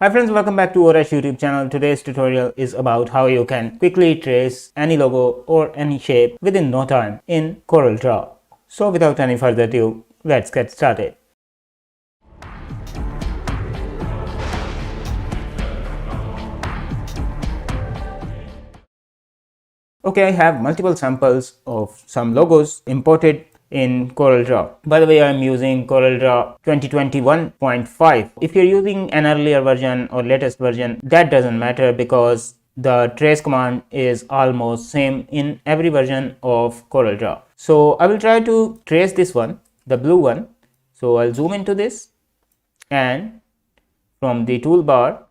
Hi friends, welcome back to Orash YouTube channel. Today's tutorial is about how you can quickly trace any logo or any shape within no time in Corel Draw. So without any further ado, let's get started. Okay, I have multiple samples of some logos imported in Corel Draw. By the way, I am using Corel Draw 2021.5. If you're using an earlier version or latest version, that doesn't matter because the trace command is almost same in every version of Corel Draw. So I will try to trace this one, the blue one. So I'll zoom into this and from the toolbar,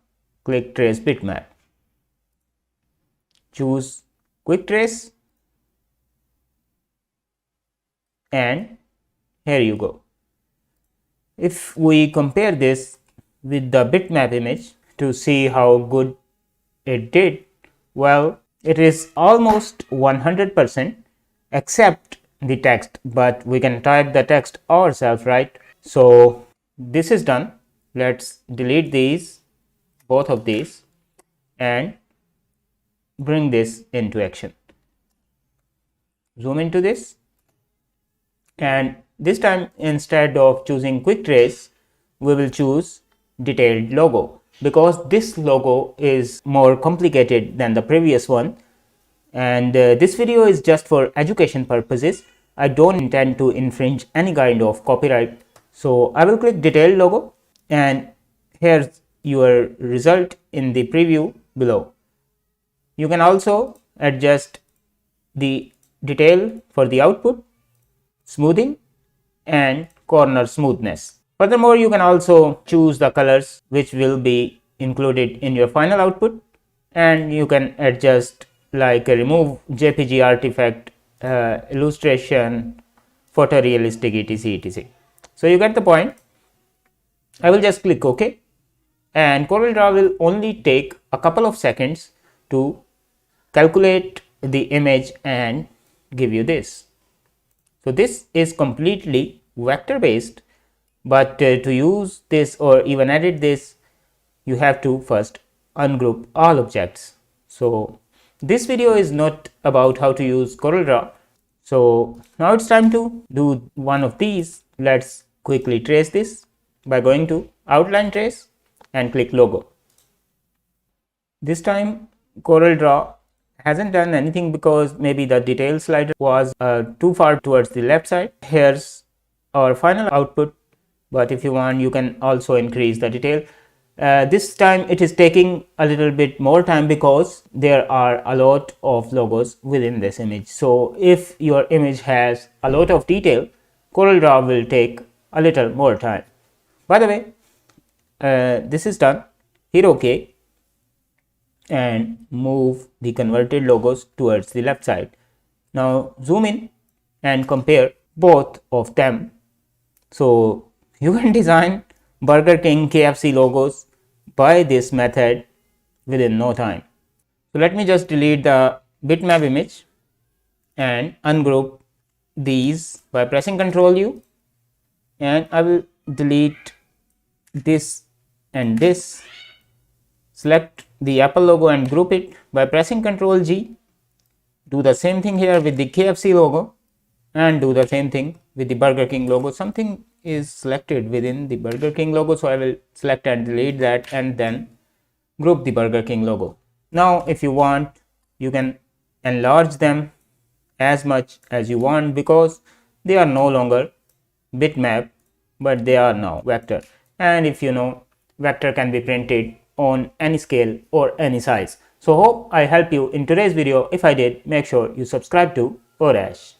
click Trace Bitmap. Choose Quick Trace and here you go. If we compare this with the bitmap image to see how good it did, well, it is almost 100% except the text, but we can type the text ourselves, right? So this is done. Let's delete these, both of these, and bring this into action. Zoom into this, and this time instead of choosing quick trace, we will choose detailed logo because this logo is more complicated than the previous one, and this video is just for education purposes. I don't intend to infringe any kind of copyright. So I will click detailed logo and here's your result in the preview below. You can also adjust the detail for the output, smoothing and corner smoothness. Furthermore, you can also choose the colors which will be included in your final output, and you can adjust like remove JPG artifact, illustration, photorealistic, etc. So you get the point. I will just click OK, and Corel Draw will only take a couple of seconds to calculate the image and give you this. So this is completely vector based, but to use this or even edit this, you have to first ungroup all objects. So this video is not about how to use Corel Draw. So now it's time to do one of these. Let's quickly trace this by going to outline trace and click logo. This time Corel Draw hasn't done anything because maybe the detail slider was too far towards the left side. Here's our final output, but if you want you can also increase the detail. This time it is taking a little bit more time because there are a lot of logos within this image. So if your image has a lot of detail, Corel Draw will take a little more time. By the way, this is done. Hit OK and move the converted logos towards the left side. Now zoom in and compare both of them. So you can design Burger King, KFC logos by this method within no time. So let me just delete the bitmap image and ungroup these by pressing Ctrl U, and I will delete this and this. Select the Apple logo and group it by pressing Ctrl G. Do the same thing here with the KFC logo and do the same thing with the Burger King logo. Something is selected within the Burger King logo, so I will select and delete that and then group the Burger King logo. Now if you want, you can enlarge them as much as you want because they are no longer bitmap but they are now vector, and if you know, vector can be printed on any scale or any size. So hope I helped you in today's video. If I did, make sure you subscribe to Orash.